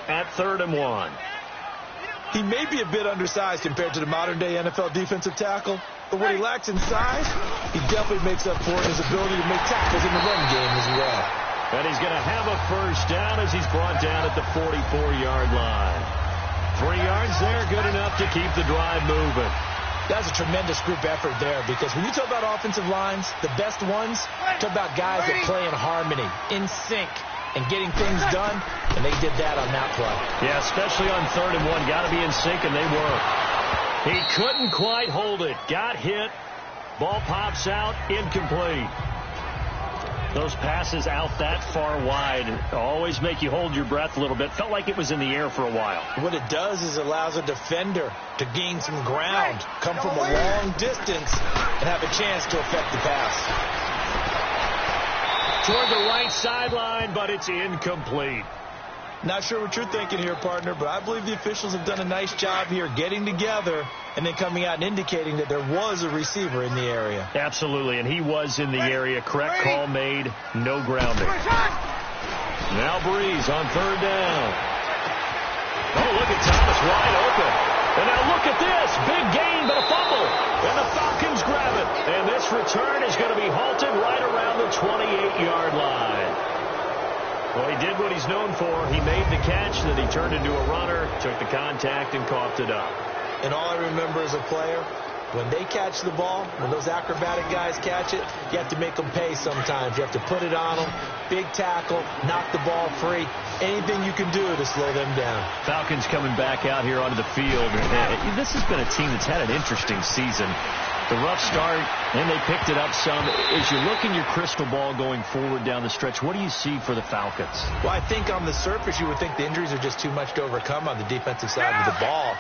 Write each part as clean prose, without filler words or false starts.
at 3rd and 1. He may be a bit undersized compared to the modern-day NFL defensive tackle, but what he lacks in size, he definitely makes up for in his ability to make tackles in the run game as well. And he's going to have a first down as he's brought down at the 44-yard line. 3 yards there, good enough to keep the drive moving. That's a tremendous group effort there, because when you talk about offensive lines, the best ones, talk about guys that play in harmony, in sync, and getting things done, and they did that on that play. Yeah, especially on 3rd and 1. Got to be in sync, and they were. He couldn't quite hold it. Got hit. Ball pops out. Incomplete. Those passes out that far wide always make you hold your breath a little bit. Felt like it was in the air for a while. What it does is it allows a defender to gain some ground, come from a long distance, and have a chance to affect the pass. Toward the right sideline, but it's incomplete. Not sure what you're thinking here, partner, but I believe the officials have done a nice job here getting together and then coming out and indicating that there was a receiver in the area. Absolutely, and he was in the area. Correct call made, no grounding. Now Breeze on 3rd down. Oh, look at Thomas wide open. And now look at this. Big gain, but a fumble. And the Falcons grab it. And this return is going to be halted right around the 28-yard line. Well, he did what he's known for. He made the catch, then he turned into a runner, took the contact, and coughed it up. And all I remember as a player, when they catch the ball, when those acrobatic guys catch it, you have to make them pay sometimes. You have to put it on them, big tackle, knock the ball free. Anything you can do to slow them down. Falcons coming back out here onto the field. This has been a team that's had an interesting season. The rough start, and they picked it up some. As you look in your crystal ball going forward down the stretch, what do you see for the Falcons? Well, I think on the surface you would think the injuries are just too much to overcome on the defensive side of the ball.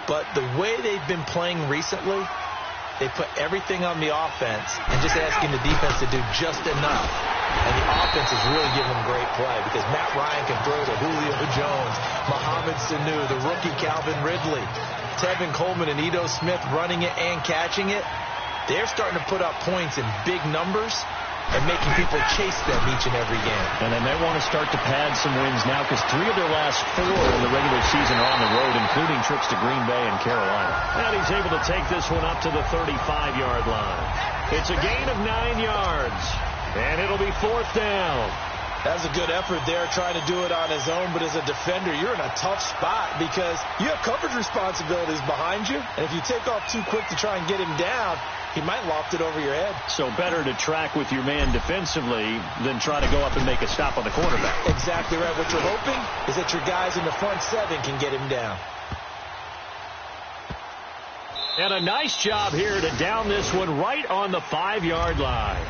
But the way they've been playing recently, they put everything on the offense and just asking the defense to do just enough. And the offense is really giving them great play because Matt Ryan can throw to Julio Jones, Mohamed Sanu, the rookie Calvin Ridley, Tevin Coleman and Ito Smith running it and catching it. They're starting to put up points in big numbers and making people chase them each and every game. And they may want to start to pad some wins now because 3 of their last 4 in the regular season are on the road, including trips to Green Bay and Carolina. And he's able to take this one up to the 35-yard line. It's a gain of 9 yards, and it'll be 4th down. That was a good effort there, trying to do it on his own. But as a defender, you're in a tough spot because you have coverage responsibilities behind you. And if you take off too quick to try and get him down, he might loft it over your head. So better to track with your man defensively than try to go up and make a stop on the quarterback. Exactly right. What you're hoping is that your guys in the front 7 can get him down. And a nice job here to down this one right on the 5-yard line.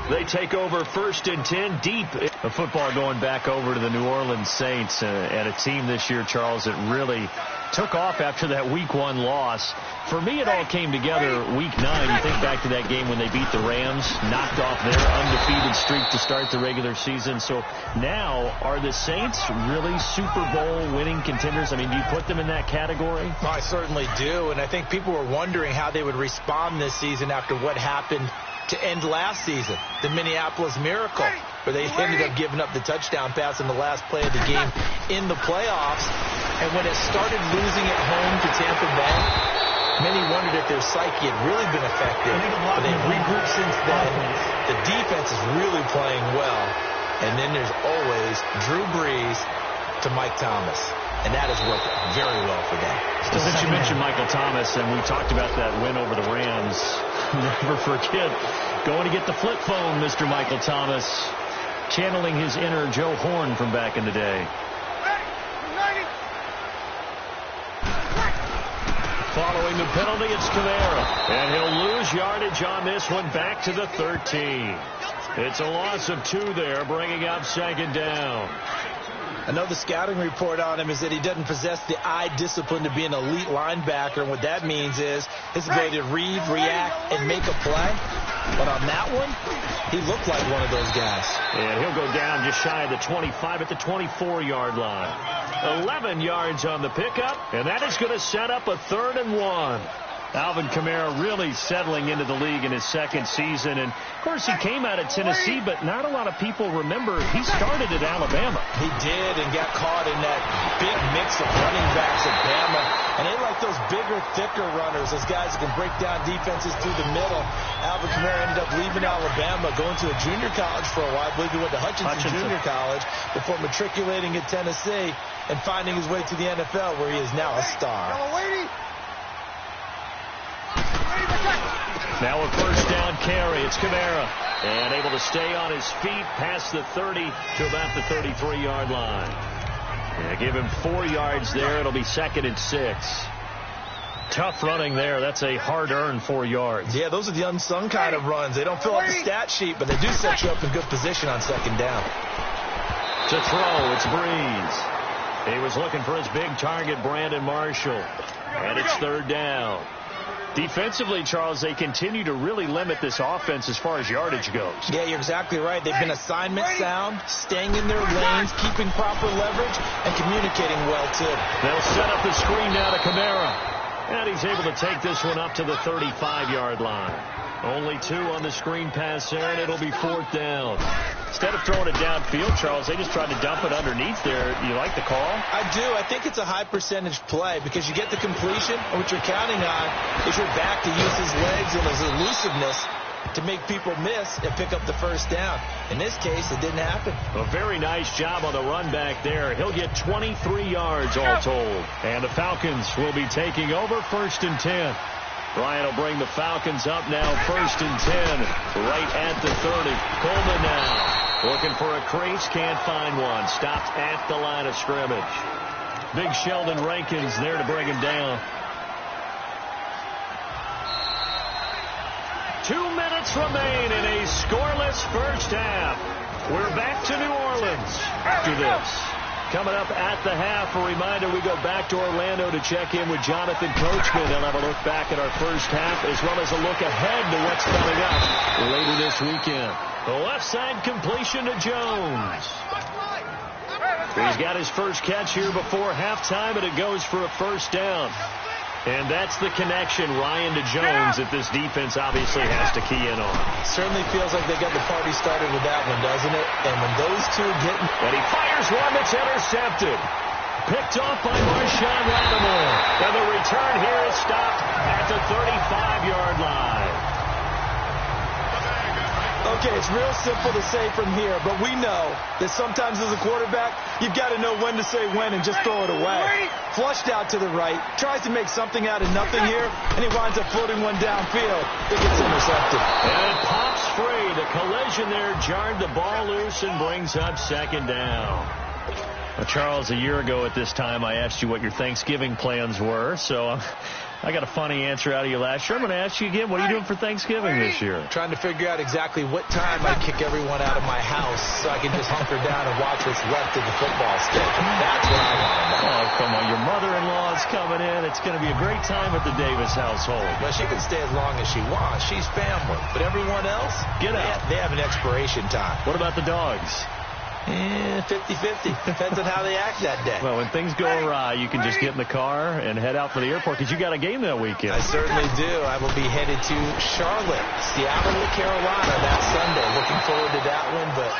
They take over 1st and 10 deep. The football going back over to the New Orleans Saints and a team this year, Charles, that really took off after that Week 1 loss. For me, it all came together Week 9. You think back to that game when they beat the Rams, knocked off their undefeated streak to start the regular season. So now, are the Saints really Super Bowl winning contenders? I mean, do you put them in that category? I certainly do, and I think people were wondering how they would respond this season after what happened to end last season, the Minneapolis Miracle, where they ended up giving up the touchdown pass in the last play of the game in the playoffs. And when it started losing at home to Tampa Bay, many wondered if their psyche had really been affected. But they've regrouped since then. The defense is really playing well. And then there's always Drew Brees to Mike Thomas. And that has worked very well for them. So since you mentioned Michael Thomas, and we talked about that win over the Rams, never forget going to get the flip phone, Mr. Michael Thomas, channeling his inner Joe Horn from back in the day. Following the penalty, it's Kamara. And he'll lose yardage on this one back to the 13. It's a loss of 2 there, bringing up 2nd down. I know the scouting report on him is that he doesn't possess the eye discipline to be an elite linebacker. And what that means is his ability to read, react, and make a play. But on that one, he looked like one of those guys. And he'll go down just shy of the 25 at the 24-yard line. 11 yards on the pickup, and that is going to set up a 3rd and 1. Alvin Kamara really settling into the league in his second season. And, of course, he came out of Tennessee, but not a lot of people remember he started at Alabama. He did, and got caught in that big mix of running backs at Bama. And they like those bigger, thicker runners, those guys that can break down defenses through the middle. Alvin Kamara ended up leaving Alabama, going to a junior college for a while. I believe he went to Hutchinson Junior College before matriculating at Tennessee and finding his way to the NFL, where he is now a star. Now a first down carry. It's Kamara. And able to stay on his feet past the 30 to about the 33-yard line. Yeah, give him 4 yards there. It'll be 2nd and 6. Tough running there. That's a hard-earned 4 yards. Yeah, those are the unsung kind of runs. They don't fill up the stat sheet, but they do set you up in good position on 2nd down. To throw, it's Breeze. He was looking for his big target, Brandon Marshall. And it's 3rd down. Defensively, Charles, they continue to really limit this offense as far as yardage goes. Yeah, you're exactly right. They've been assignment sound, staying in their lanes, keeping proper leverage, and communicating well, too. They'll set up the screen now to Kamara. And he's able to take this one up to the 35-yard line. Only 2 on the screen pass there, and it'll be 4th down. Instead of throwing it downfield, Charles, they just tried to dump it underneath there. You like the call? I do. I think it's a high-percentage play because you get the completion, and what you're counting on is your back to use his legs and his elusiveness to make people miss and pick up the first down. In this case, it didn't happen. A very nice job on the run back there. He'll get 23 yards all told. And the Falcons will be taking over 1st and 10. Ryan will bring the Falcons up now, 1st and 10, right at the 30. Coleman now looking for a crease, can't find one. Stopped at the line of scrimmage. Big Sheldon Rankins there to bring him down. 2 minutes remain in a scoreless first half. We're back to New Orleans after this. Coming up at the half, a reminder, we go back to Orlando to check in with Jonathan Coachman. They'll have a look back at our first half as well as a look ahead to what's coming up later this weekend. The left side completion to Jones. He's got his first catch here before halftime, and it goes for a first down. And that's the connection, Ryan to Jones, that this defense obviously has to key in on. Certainly feels like they got the party started with that one, doesn't it? And when those two get... And he fires one that's intercepted. Picked off by Marshawn Lattimore. And the return here is stopped at the 35-yard line. Okay, it's real simple to say from here, but we know that sometimes as a quarterback, you've got to know when to say when and just throw it away. Flushed out to the right, tries to make something out of nothing here, and he winds up floating one downfield. It gets intercepted. And it pops free. The collision there jarred the ball loose and brings up 2nd down. Well, Charles, a year ago at this time, I asked you what your Thanksgiving plans were, so I got a funny answer out of you last year. I'm going to ask you again, what are you doing for Thanksgiving this year? Trying to figure out exactly what time I kick everyone out of my house so I can just hunker down and watch what's left of the football schedule. That's what I want to know. Oh, come on. Your mother-in-law is coming in. It's going to be a great time at the Davis household. Well, she can stay as long as she wants. She's family. But everyone else, get out. They have an expiration time. What about the dogs? 50-50. Depends on how they act that day. Well, when things go awry, you can just get in the car and head out for the airport because you got a game that weekend. I certainly do. I will be headed to Charlotte, Seattle, Carolina that Sunday. Looking forward to that one. But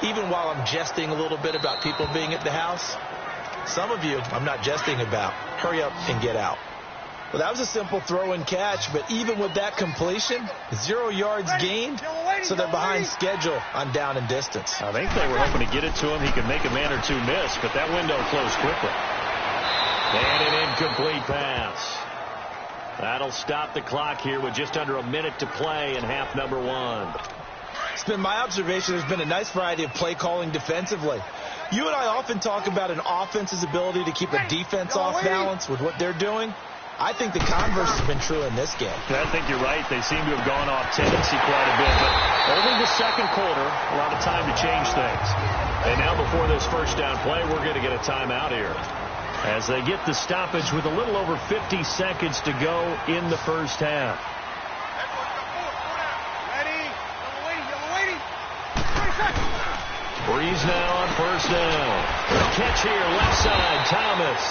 even while I'm jesting a little bit about people being at the house, some of you I'm not jesting about. Hurry up and get out. Well, that was a simple throw and catch, but even with that completion, 0 yards gained, so they're behind schedule on down and distance. I think they were hoping to get it to him. He could make a man or two miss, but that window closed quickly. And an incomplete pass. That'll stop the clock here with just under a minute to play in half number 1. It's been my observation there's been a nice variety of play calling defensively. You and I often talk about an offense's ability to keep a defense off balance with what they're doing. I think the converse has been true in this game. I think you're right. They seem to have gone off tendency quite a bit, but only the second quarter, a lot of time to change things. And now before this first down play, we're going to get a timeout here as they get the stoppage with a little over 50 seconds to go in the first half. Breeze now on first down. Catch here, left side, Thomas.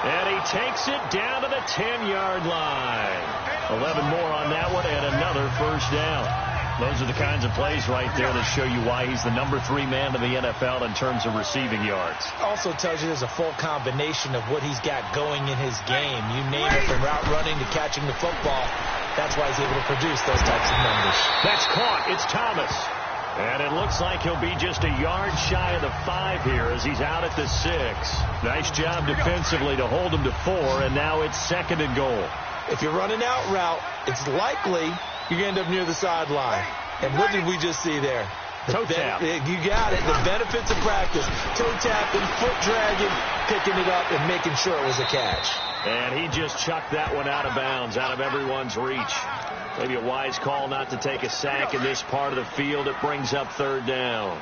And he takes it down to the 10-yard line. 11 more on that one and another first down. Those are the kinds of plays right there that show you why he's the number 3 man in the NFL in terms of receiving yards. Also tells you there's a full combination of what he's got going in his game. You name it, from route running to catching the football. That's why he's able to produce those types of numbers. That's caught. It's Thomas. And it looks like he'll be just a yard shy of the 5 here as he's out at the 6. Nice job defensively to hold him to 4, and now it's 2nd and goal. If you're running out route, it's likely you're going to end up near the sideline. And what did we just see there? Toe tap. You got it. The benefits of practice. Toe tapping, foot dragging, picking it up, and making sure it was a catch. And he just chucked that one out of bounds, out of everyone's reach. Maybe a wise call not to take a sack in this part of the field. It brings up 3rd down.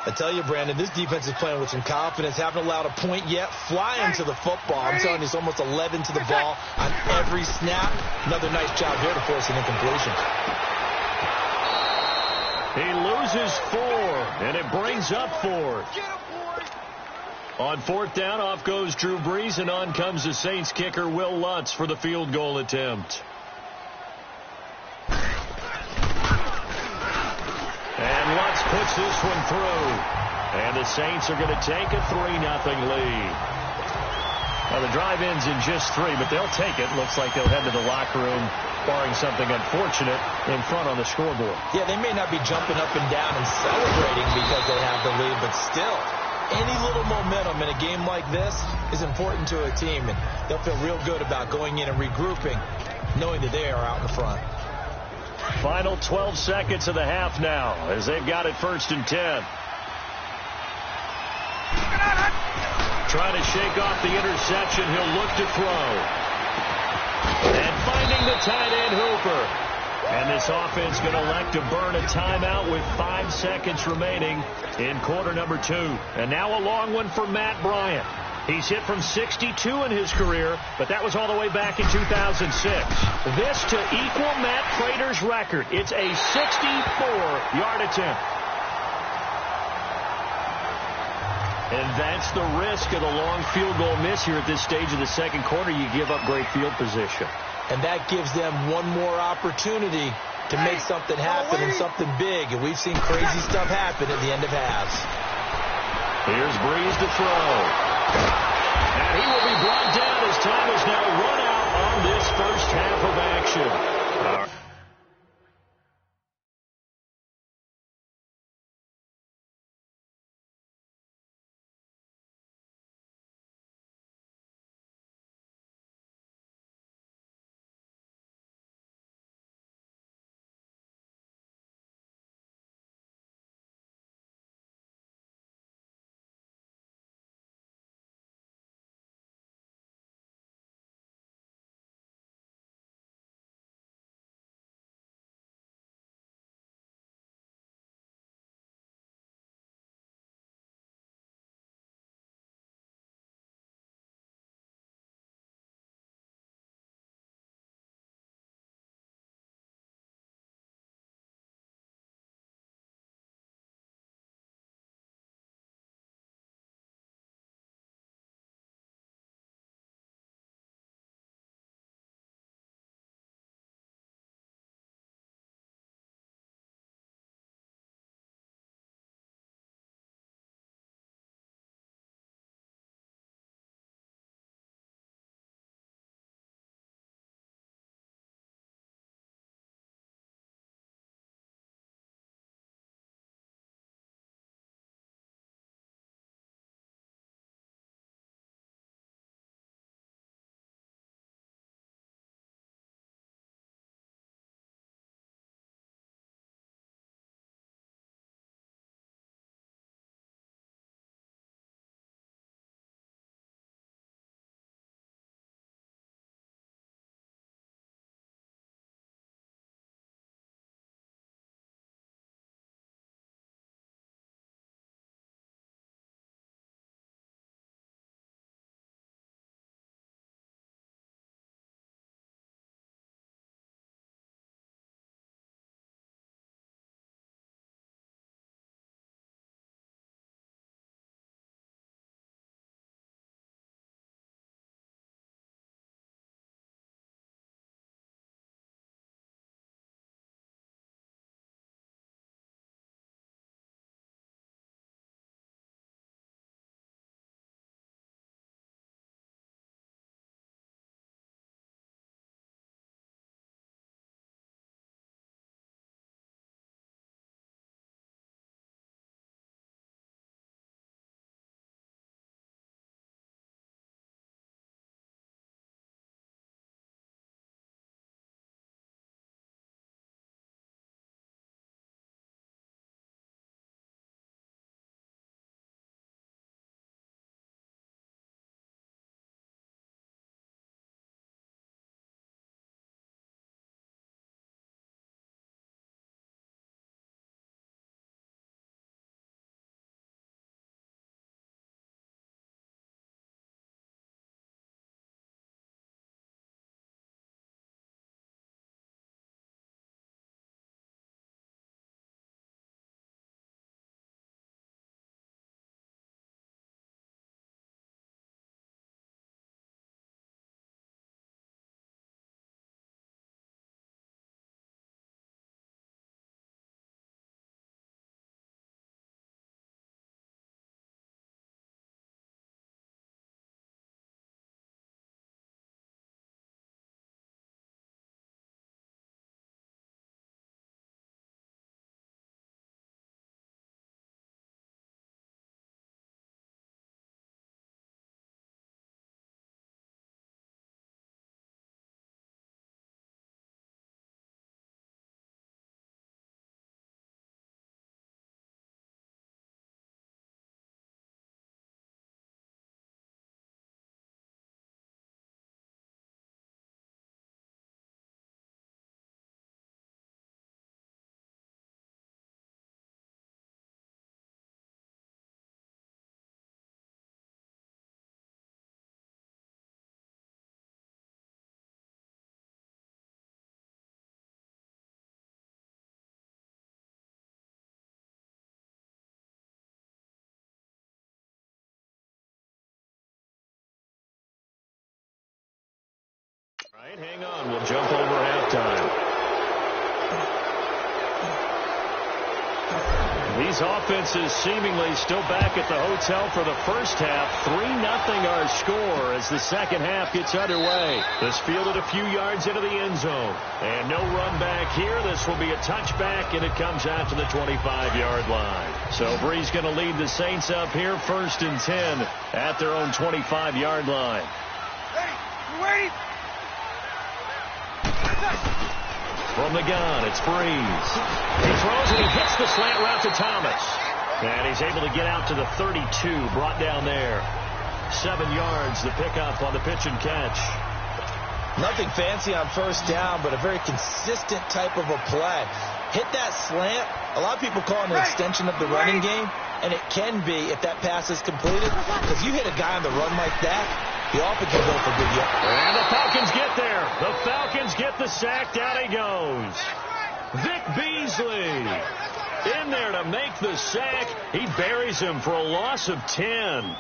I tell you, Brandon, this defense is playing with some confidence. Haven't allowed a point yet. Flying to the football. I'm telling you, it's almost 11 to the ball on every snap. Another nice job here to force an incompletion. He loses 4, and it brings up 4th. On 4th down, off goes Drew Brees, and on comes the Saints kicker, Will Lutz, for the field goal attempt. And Lutz puts this one through. And the Saints are going to take a 3-0 lead. Well, the drive ends in just 3, but they'll take it. Looks like they'll head to the locker room, barring something unfortunate, in front on the scoreboard. Yeah, they may not be jumping up and down and celebrating because they have the lead, but still, any little momentum in a game like this is important to a team, and they'll feel real good about going in and regrouping, knowing that they are out in front. Final 12 seconds of the half now, as they've got it 1st and 10. Trying to shake off the interception. He'll look to throw. And finding the tight end, Hooper. And this offense going to elect to burn a timeout with 5 seconds remaining in quarter number 2. And now a long one for Matt Bryant. He's hit from 62 in his career, but that was all the way back in 2006. This to equal Matt Prater's record. It's a 64-yard attempt. And that's the risk of the long field goal miss here at this stage of the 2nd quarter. You give up great field position. And that gives them one more opportunity to make something happen and something big. And we've seen crazy stuff happen at the end of halves. Here's Brees to throw. And he will be brought down as time is now run out on this first half of action. All right, hang on. We'll jump over halftime. These offenses seemingly still back at the hotel for the first half. 3-0 our score as the second half gets underway. This fielded a few yards into the end zone. And no run back here. This will be a touchback, and it comes out to the 25-yard line. So Bree's going to lead the Saints up here 1st and 10 at their own 25-yard line. Ready? From the gun, it's Breeze. He throws and he hits the slant route to Thomas. And he's able to get out to the 32, brought down there. 7 yards, the pickup on the pitch and catch. Nothing fancy on first down, but a very consistent type of a play. Hit that slant. A lot of people call it an extension of the running game, and it can be if that pass is completed. Because you hit a guy on the run like that, the offense will go for good yards. And the Falcons get there. The Falcons get the sack. Down he goes. Vic Beasley in there to make the sack. He buries him for a loss of 10.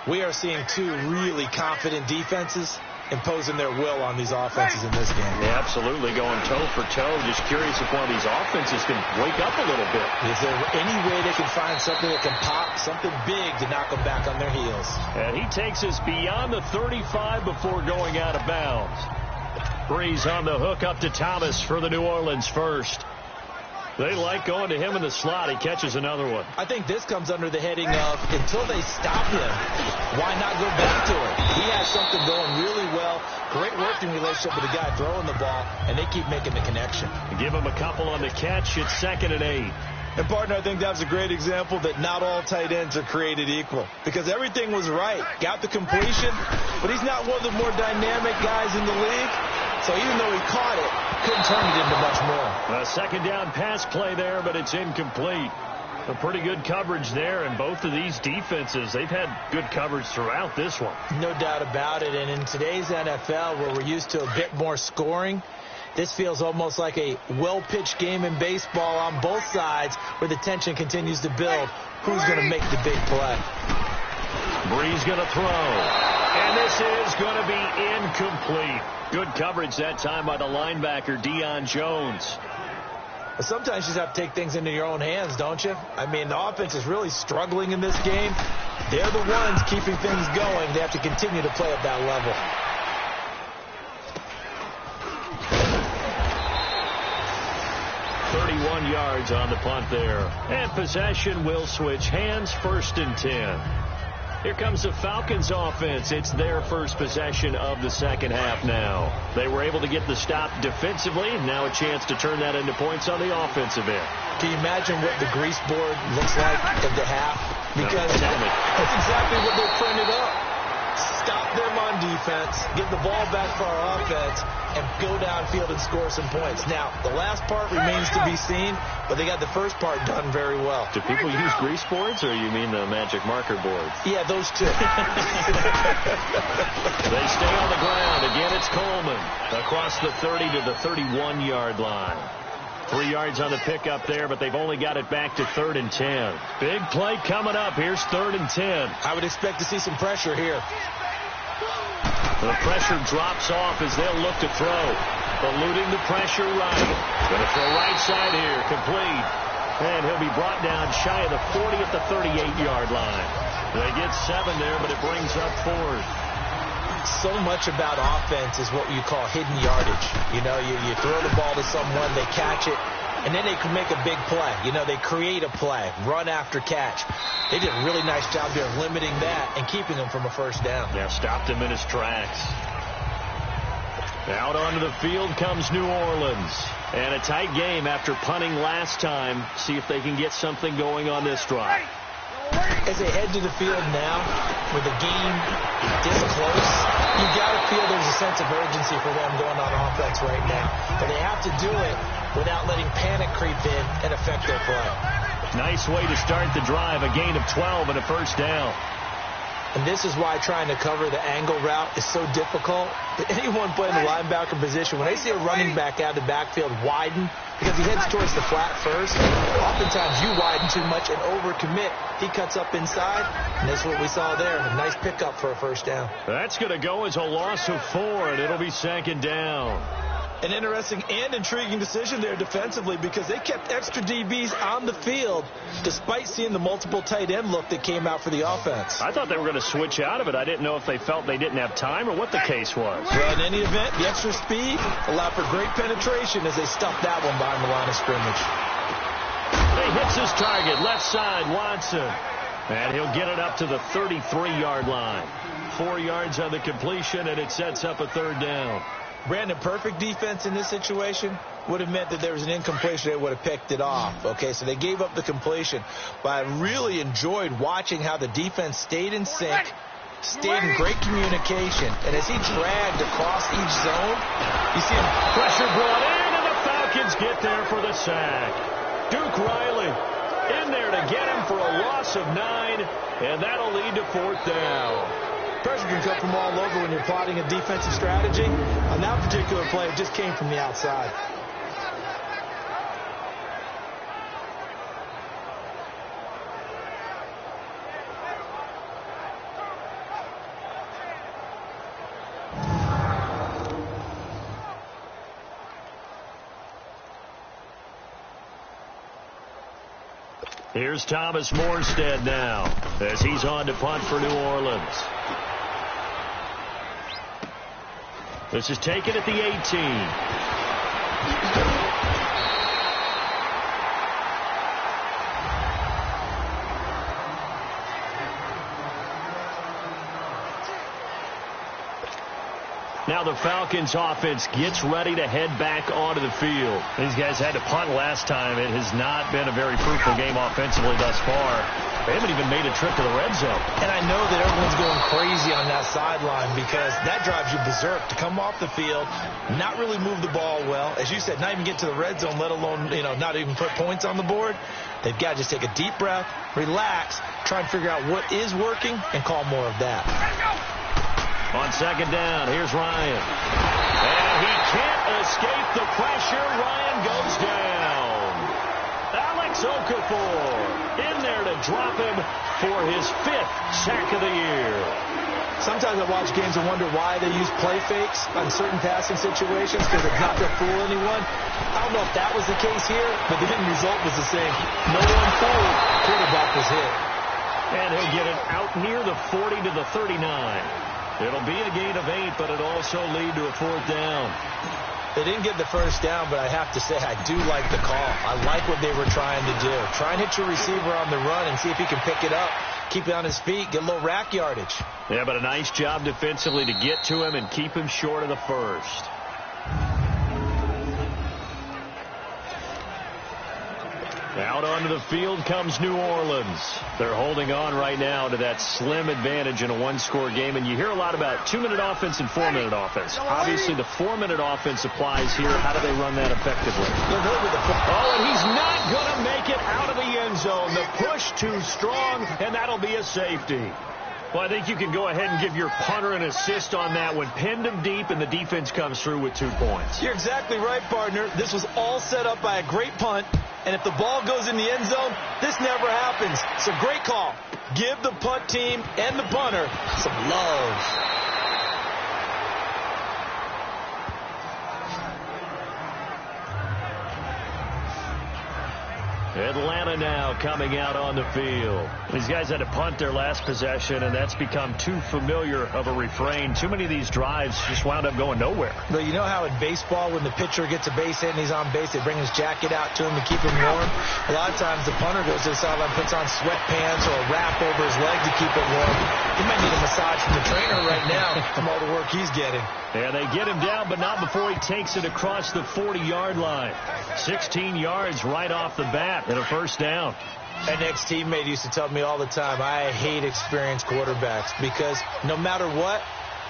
We are seeing two really confident defenses imposing their will on these offenses in this game. Yeah, absolutely, going toe for toe. Just curious if one of these offenses can wake up a little bit. Is there any way they can find something that can pop, something big to knock them back on their heels? And he takes us beyond the 35 before going out of bounds. Breeze on the hook up to Thomas for the New Orleans first. They like going to him in the slot. He catches another one. I think this comes under the heading of until they stop him, why not go back to him? He has something going really well. Great working relationship with the guy throwing the ball, and they keep making the connection. Give him a couple on the catch. It's 2nd and 8. And, partner, I think that was a great example that not all tight ends are created equal. Because everything was right. Got the completion, but he's not one of the more dynamic guys in the league. So even though he caught it, couldn't turn it into much more. A second down pass play there, but it's incomplete. A pretty good coverage there, and both of these defenses, they've had good coverage throughout this one. No doubt about it, and in today's NFL, where we're used to a bit more scoring, this feels almost like a well-pitched game in baseball on both sides where the tension continues to build. Who's going to make the big play? Breeze going to throw. And this is going to be incomplete. Good coverage that time by the linebacker, Deion Jones. But sometimes you just have to take things into your own hands, don't you? I mean, the offense is really struggling in this game. They're the ones keeping things going. They have to continue to play at that level. Yards on the punt there. And possession will switch hands, 1st and 10. Here comes the Falcons offense. It's their first possession of the second half now. They were able to get the stop defensively. Now a chance to turn that into points on the offensive end. Can you imagine what the grease board looks like at the half? Because that's exactly what they printed up. Stop them on defense, get the ball back for our offense, and go downfield and score some points. Now, the last part remains to be seen, but they got the first part done very well. Do people use grease boards, or you mean the magic marker boards? Yeah, those two. They stay on the ground. Again, it's Coleman across the 30 to the 31-yard line. 3 yards on the pickup there, but they've only got it back to 3rd and 10. Big play coming up. Here's 3rd and 10. I would expect to see some pressure here. The pressure drops off as they'll look to throw. Eluding the pressure right. Going to throw right side here. Complete. And he'll be brought down shy of the 40 at the 38-yard line. They get 7 there, but it brings up 4th. So much about offense is what you call hidden yardage. You know, you throw the ball to someone, they catch it, and then they can make a big play. You know, they create a play, run after catch. They did a really nice job there limiting that and keeping him from a first down. Yeah, stopped him in his tracks. Out onto the field comes New Orleans. And a tight game after punting last time. See if they can get something going on this drive. As they head to the field now, with the game this close, you got to feel there's a sense of urgency for them going on offense right now. But they have to do it without letting panic creep in and affect their play. Nice way to start the drive. A gain of 12 and a first down. And this is why trying to cover the angle route is so difficult. Anyone playing the linebacker position, when they see a running back out of the backfield widen, because he heads towards the flat first, oftentimes you widen too much and overcommit. He cuts up inside, and that's what we saw there. A nice pickup for a first down. That's going to go as a loss of 4, and it'll be second down. An interesting and intriguing decision there defensively, because they kept extra DBs on the field despite seeing the multiple tight end look that came out for the offense. I thought they were going to switch out of it. I didn't know if they felt they didn't have time or what the case was. Well, in any event, the extra speed allowed for great penetration as they stuffed that one behind the line of scrimmage. He hits his target, left side, Watson. And he'll get it up to the 33-yard line. 4 yards on the completion, and it sets up a third down. Brandon, perfect defense in this situation would have meant that there was an incompletion. They would have picked it off. Okay, so they gave up the completion. But I really enjoyed watching how the defense stayed in sync, stayed in great communication. And as he dragged across each zone, you see him. Pressure brought in, and the Falcons get there for the sack. Duke Riley in there to get him for a loss of 9, and that'll lead to 4th down. Pressure can come from all over when you're plotting a defensive strategy. On that particular play, it just came from the outside. Here's Thomas Morstead now as he's on to punt for New Orleans. This is taken at the 18. Now the Falcons offense gets ready to head back onto the field. These guys had to punt last time. It has not been a very fruitful game offensively thus far. They haven't even made a trip to the red zone. And I know that everyone's going crazy on that sideline because that drives you berserk to come off the field, not really move the ball well. As you said, not even get to the red zone, let alone, not even put points on the board. They've got to just take a deep breath, relax, try and figure out what is working, and call more of that. On second down, here's Ryan. And he can't escape the pressure. Ryan goes down. Alex Okafor in there to drop him for his 5th sack of the year. Sometimes I watch games and wonder why they use play fakes on certain passing situations because it's not to fool anyone. I don't know if that was the case here, but the end result was the same. No one fooled. Quarterback was hit. And he'll get it out near the 40 to the 39. It'll be a gain of 8, but it'll also lead to a 4th down. They didn't get the first down, but I have to say I do like the call. I like what they were trying to do. Try and hit your receiver on the run and see if he can pick it up, keep it on his feet, get a little rack yardage. Yeah, but a nice job defensively to get to him and keep him short of the first. Out onto the field comes New Orleans. They're holding on right now to that slim advantage in a one-score game. And you hear a lot about 2-minute offense and 4-minute offense. Obviously, the 4-minute offense applies here. How do they run that effectively? Oh, and he's not going to make it out of the end zone. The push too strong, and that'll be a safety. Well, I think you can go ahead and give your punter an assist on that one. Pinned him deep, and the defense comes through with 2 points. You're exactly right, partner. This was all set up by a great punt. And if the ball goes in the end zone, this never happens. So great call. Give the punt team and the punter some love. Atlanta now coming out on the field. These guys had to punt their last possession, and that's become too familiar of a refrain. Too many of these drives just wound up going nowhere. But you know how in baseball, when the pitcher gets a base hit and he's on base, they bring his jacket out to him to keep him warm? A lot of times the punter goes to the sideline, puts on sweatpants or a wrap over his leg to keep it warm. He might need a massage from the trainer right now from all the work he's getting. Yeah, they get him down, but not before he takes it across the 40-yard line. 16 yards right off the bat and a first down. An ex-teammate used to tell me all the time, I hate experienced quarterbacks because no matter what,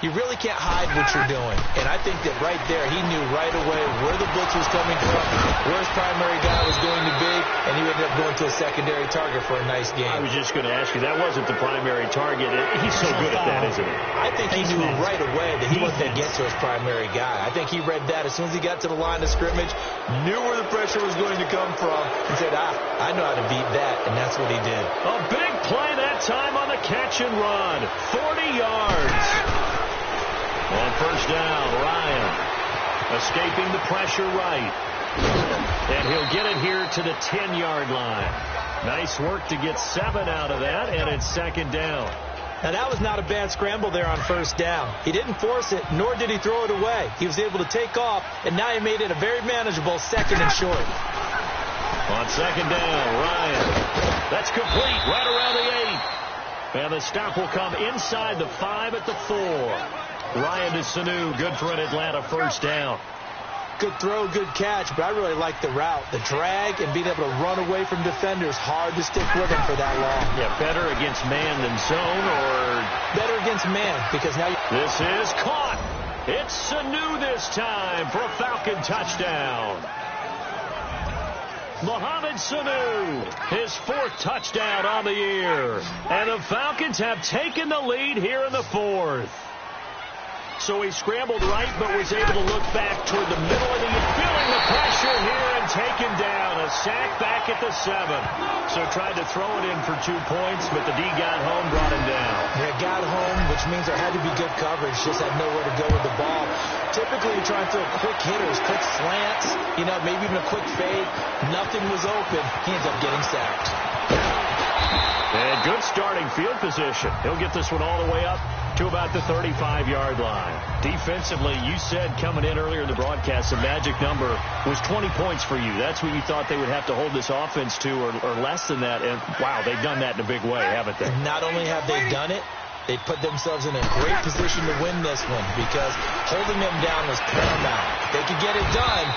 you really can't hide what you're doing. And I think that right there, he knew right away where the blitz was coming from, where his primary guy was going to be, and he ended up going to a secondary target for a nice game. I was just going to ask you, that wasn't the primary target. He's so good at that, isn't he? I think he knew right away that he wasn't going to get to his primary guy. I think he read that as soon as he got to the line of scrimmage, knew where the pressure was going to come from, and said, I know how to beat that, and that's what he did. A big play that time on the catch and run. 40 yards. On first down, Ryan escaping the pressure right. And he'll get it here to the 10-yard line. Nice work to get 7 out of that, and it's second down. Now, that was not a bad scramble there on first down. He didn't force it, nor did he throw it away. He was able to take off, and now he made it a very manageable second and short. On second down, Ryan. That's complete right around the 8. And the stop will come inside the 5 at the 4. Ryan to Sanu, good for an Atlanta first down. Good throw, good catch, but I really like the route. The drag and being able to run away from defenders, hard to stick with him for that long. Yeah, better against man than zone, or better against man, because now this is caught. It's Sanu this time for a Falcon touchdown. Mohamed Sanu, his 4th touchdown on the year. And the Falcons have taken the lead here in the 4th. So he scrambled right, but was able to look back toward the middle of the feeling the pressure here and taken down. A sack back at the 7. So tried to throw it in for 2 points, but the D got home, brought him down. Yeah, got home, which means there had to be good coverage. Just had nowhere to go with the ball. Typically, you try and throw quick hitters, quick slants, maybe even a quick fade. Nothing was open. He ends up getting sacked. And good starting field position. He'll get this one all the way up to about the 35-yard line. Defensively, you said coming in earlier in the broadcast, the magic number was 20 points for you. That's what you thought they would have to hold this offense to, or less than that. And, wow, they've done that in a big way, haven't they? Not only have they done it, they put themselves in a great position to win this one because holding them down was paramount. They could get it done.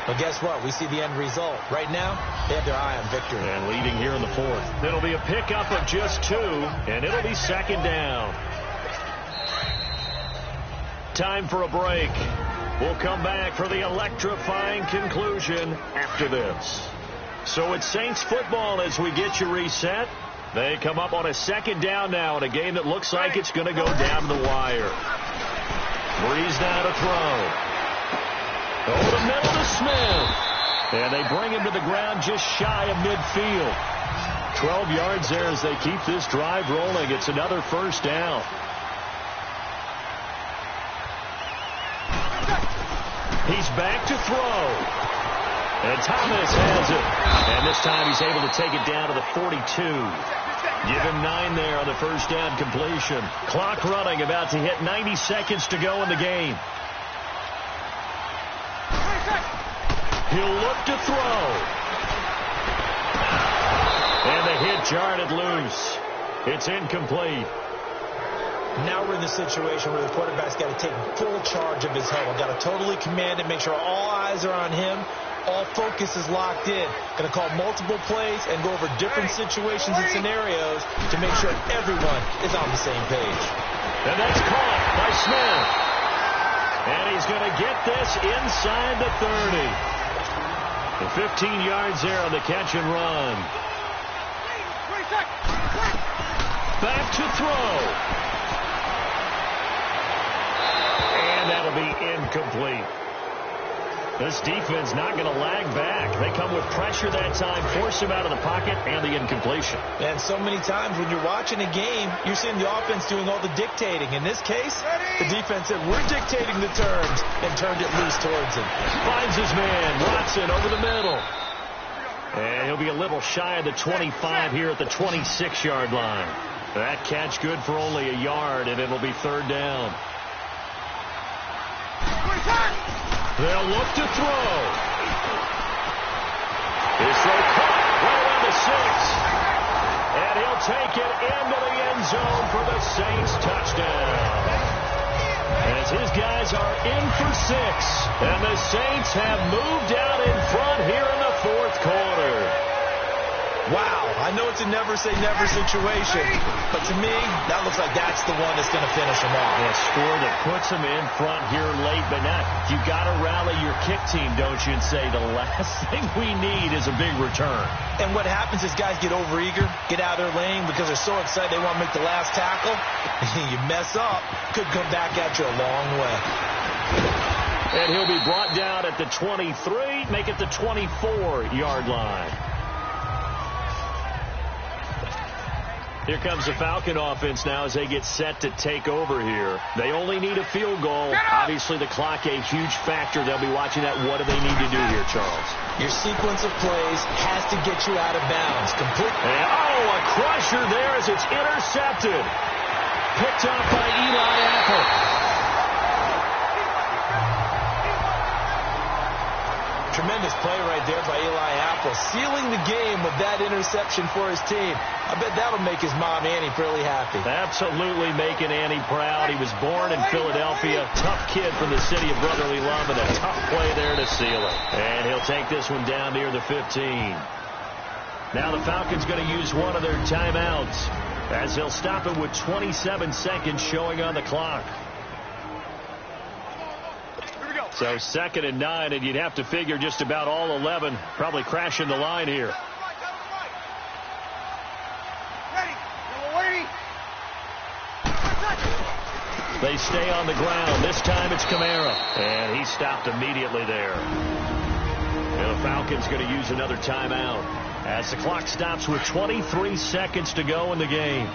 But guess what? We see the end result. Right now, they have their eye on victory. And leading here in the 4th. It'll be a pickup of just 2, and it'll be second down. Time for a break. We'll come back for the electrifying conclusion after this. So it's Saints football as we get you reset. They come up on a second down now in a game that looks like it's going to go down the wire. Breeze now to throw. Over the middle to Smith. And they bring him to the ground just shy of midfield. 12 yards there as they keep this drive rolling. It's another first down. He's back to throw. And Thomas has it. And this time he's able to take it down to the 42. Give him 9 there on the first down completion. Clock running, about to hit 90 seconds to go in the game. He'll look to throw. And the hit jarred it loose. It's incomplete. Now we're in the situation where the quarterback's got to take full charge of his huddle. Got to totally command it, make sure all eyes are on him. All focus is locked in. Going to call multiple plays and go over different situations and scenarios to make sure everyone is on the same page. And that's caught by Smith. And he's going to get this inside the 30. The 15 yards there on the catch and run. Back to throw. And that'll be incomplete. This defense not going to lag back. They come with pressure that time, force him out of the pocket, and the incompletion. And so many times when you're watching a game, you're seeing the offense doing all the dictating. In this case, the defense said, we're dictating the terms, and turned it loose towards him. Finds his man, Watson, over the middle. And he'll be a little shy of the 25 here at the 26-yard line. That catch good for only a yard, and it'll be third down. They'll look to throw. His throw caught right around the 6. And he'll take it into the end zone for the Saints touchdown. As his guys are in for 6. And the Saints have moved out in front here in the fourth quarter. Wow, I know it's a never-say-never situation, but to me, that looks like that's the one that's going to finish them off. A score that puts them in front here late, but now you got to rally your kick team, don't you, and say the last thing we need is a big return. And what happens is guys get overeager, get out of their lane because they're so excited they want to make the last tackle. You mess up, could come back at you a long way. And he'll be brought down at the 23, make it the 24-yard line. Here comes the Falcon offense now as they get set to take over here. They only need a field goal. Obviously, the clock a huge factor. They'll be watching that. What do they need to do here, Charles? Your sequence of plays has to get you out of bounds. And, a crusher there as it's intercepted. Picked up by Eli Apple. Tremendous play right there by Eli Apple, sealing the game with that interception for his team. I bet that'll make his mom, Annie, fairly happy. Absolutely making Annie proud. He was born in Philadelphia. Tough kid from the city of brotherly love, and a tough play there to seal it. And he'll take this one down near the 15. Now the Falcons going to use one of their timeouts as they'll stop it with 27 seconds showing on the clock. So 2nd and 9, and you'd have to figure just about all 11 probably crashing the line here. They stay on the ground. This time it's Kamara. And he stopped immediately there. And the Falcons going to use another timeout as the clock stops with 23 seconds to go in the game.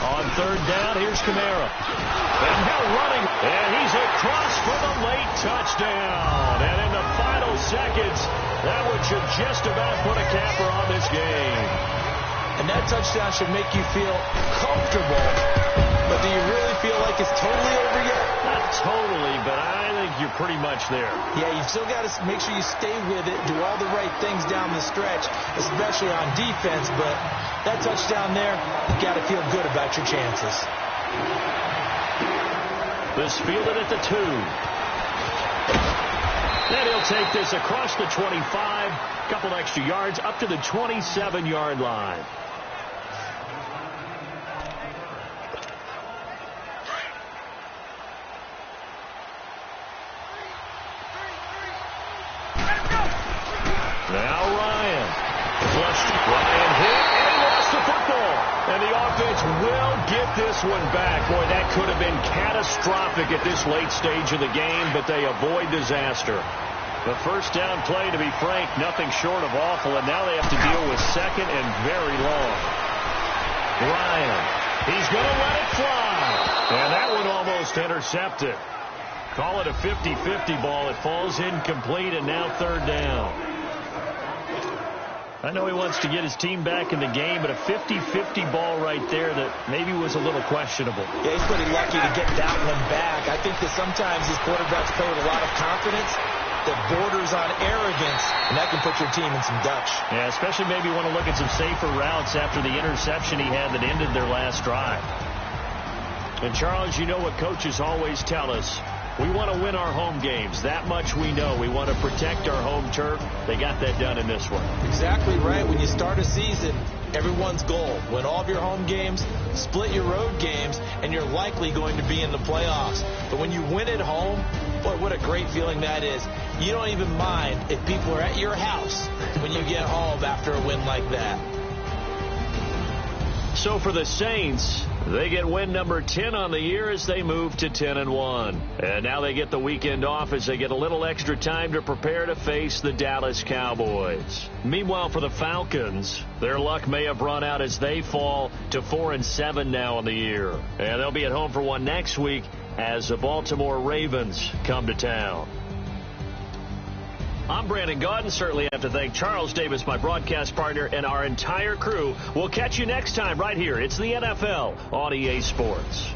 On 3rd down, here's Kamara. And now running. And he's across for the late touchdown. And in the final seconds, that one should just about put a capper on this game. And that touchdown should make you feel comfortable. But do you really feel like it's totally over yet? Not totally, but I think you're pretty much there. Yeah, you've still got to make sure you stay with it, do all the right things down the stretch, especially on defense. But that touchdown there, you've got to feel good about your chances. This fielded at the 2. Then he'll take this across the 25, a couple extra yards, up to the 27-yard line. Now Ryan. Ryan hit, and he lost the football. And the offense will get this one back. Boy, that could have been catastrophic at this late stage of the game, but they avoid disaster. The first down play, to be frank, nothing short of awful, and now they have to deal with 2nd and very long. Ryan, he's going to let it fly. And that one almost intercepted. Call it a 50-50 ball. It falls incomplete, and now 3rd down. I know he wants to get his team back in the game, but a 50-50 ball right there that maybe was a little questionable. Yeah, he's pretty lucky to get that one back. I think that sometimes these quarterbacks play with a lot of confidence that borders on arrogance, and that can put your team in some Dutch. Yeah, especially maybe want to look at some safer routes after the interception he had that ended their last drive. And, Charles, you know what coaches always tell us. We want to win our home games. That much we know. We want to protect our home turf. They got that done in this one. Exactly right. When you start a season, everyone's goal: win all of your home games, split your road games, and you're likely going to be in the playoffs. But when you win at home, boy, what a great feeling that is. You don't even mind if people are at your house when you get home after a win like that. So for the Saints, they get win number 10 on the year as they move to 10-1. And now they get the weekend off as they get a little extra time to prepare to face the Dallas Cowboys. Meanwhile, for the Falcons, their luck may have run out as they fall to 4-7 now on the year. And they'll be at home for one next week as the Baltimore Ravens come to town. I'm Brandon Gaudin. Certainly have to thank Charles Davis, my broadcast partner, and our entire crew. We'll catch you next time right here. It's the NFL on EA Sports.